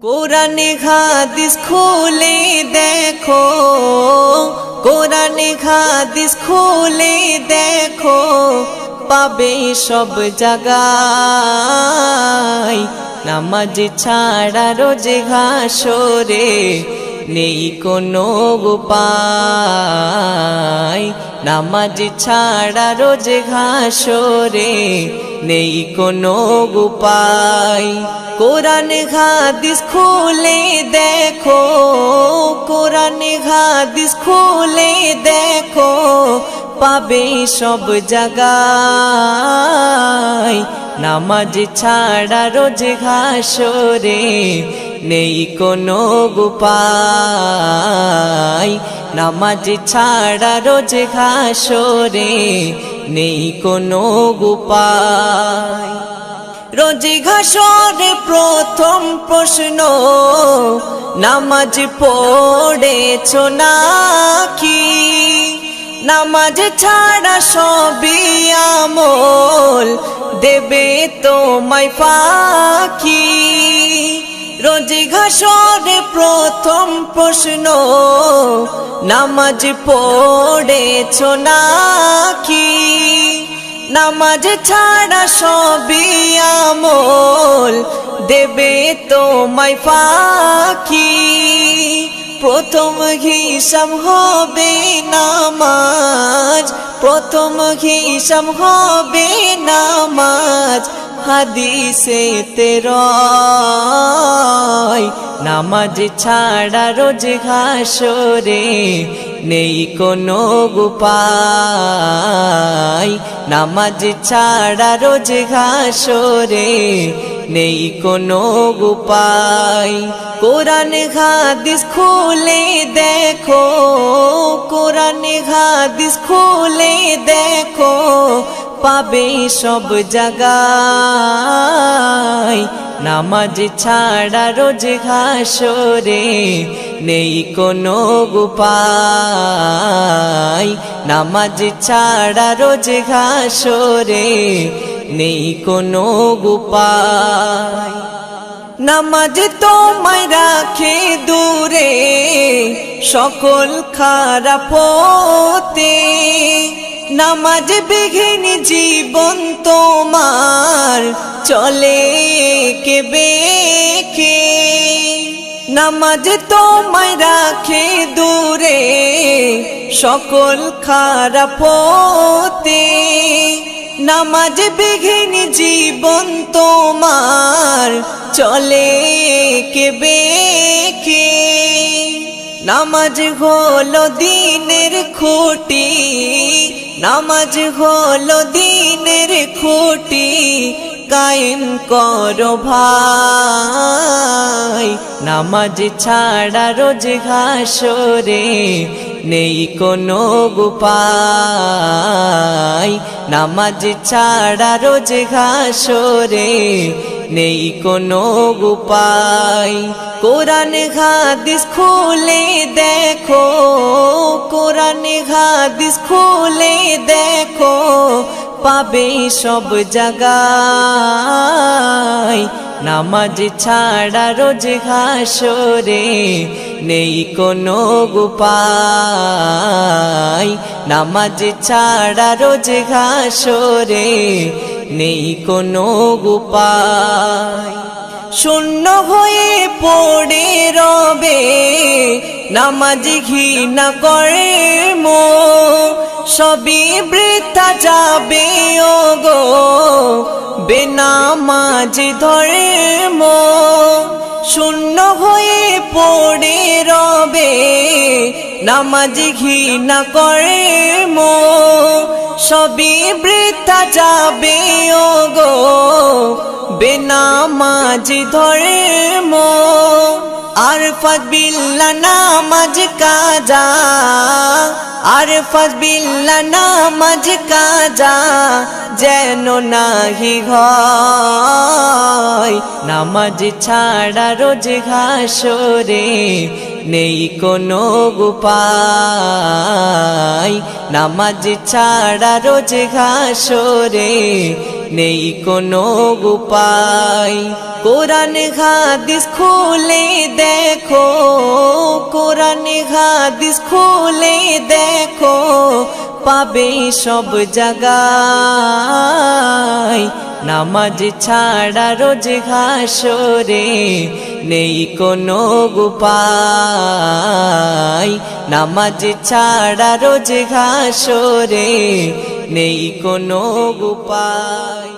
কোরআনে হাদিস খুলে দেখো, কোরআনে হাদিস খুলে দেখো, পাবে সব জায়গায়। নামাজ ছাড়া রোজে হাসরে নেই কোনো উপায়। নামাজ ছাড়া রোজে হাসরে নেই কোনো উপায়। কোরআন হাদিস খুলে দেখো, কোরআন হাদিস খুলে দেখো, পাবে সব জায়গায়। নামাজ ছাড়া রোজ হাসরে নেই কোনো উপায়। নামাজ ছাড়া রোজ হাসরে নেই কোনো উপায়। রোজ হাসরে প্রথম প্রশ্ন, নামাজ পড়েছো নাকি? নামাজ ছাড়া সবই আমল দেবে তোমায় ফাঁকি। রোজ হাসরে প্রথম প্রশ্ন, নামাজ পড়েছো নাকি? নামাজ ছাড়া সবই আমল দেবে তোমায় ফাঁকি। প্রথম হিসাব হবে নামাজ, প্রথম হিসাব হবে নামাজ। হাদিসেতে রয় নামাজ ছাড়া রোজ হাসরে নেই কোনো উপায়। নামাজ ছাড়া রোজ হাসরে নেই কোনো উপায়। কোরআন হাদিস খুলে দেখো, কোরআন হাদিস খুলে দেখো, পাবে সব জায়গায়। নামাজ ছাড়া রোজ হাসরে নেই কোনো উপায়। নামাজ ছাড়া রোজ হাসরে নেই কোনো উপায়। নামাজ তোমায় রাখে দূরে সকল খারাপ হতে। নামাজ বিঘিন জীবন তোমার চলে কে বেঁকে। নামাজ তোমায় রাখে দূরে সকল খারাপ হতে। নামাজ বিঘিন জীবন তোমার চলে কে বেঁকে। নামাজ হলো দিনের খুঁটি, নামাজ হলো দিনের খুঁটি। কায়েম করো ভাই, নামাজ ছাড়া রোজ হাসরে নেই কোনো উপায়। নামাজ ছাড়া রোজ হাসরে নেই কোনো উপায়। কোরআন হাদিস খুলে দেখো, কোরআন হাদিস খুলে দেখো, পাবে সব জায়গায়। নামাজ ছাড়া রোজ হাসরে নেই কোনো উপায়। নামাজ ছাড়া রোজ হাসরে নেই কোনো উপায়। শূন্য হয়ে পড়ে রবে নামাজ ঘৃণা করে মন। সবই বৃথা যাবে ওগো বেনামাজ ধর্ম। শূন্য হয়ে পড়ে রবে নামাজ ঘৃণা করে মন। সবই বৃথা যাবে ওগো বেনামাজ ধর্ম। আরফাত বিল্লাহ নামাজ কাজা, আরফাত বিল্লাহ নামাজ কাজা যেন নাহি হয়। নামাজ ছাড়া রোজ হাসরে নেই কোনো উপায়। নামাজ ছাড়া রোজ হাসরে নেই কোনো উপায়। কোরআন হাদিস খুলে দেখো, কোরআন হাদিস খুলে দেখো, পাবে সব জায়গায়। নামাজ ছাড়া রোজ হাসরে নেই কোনো উপায়। নামাজ ছাড়া রোজ হাসরে নেই কোনো উপায়।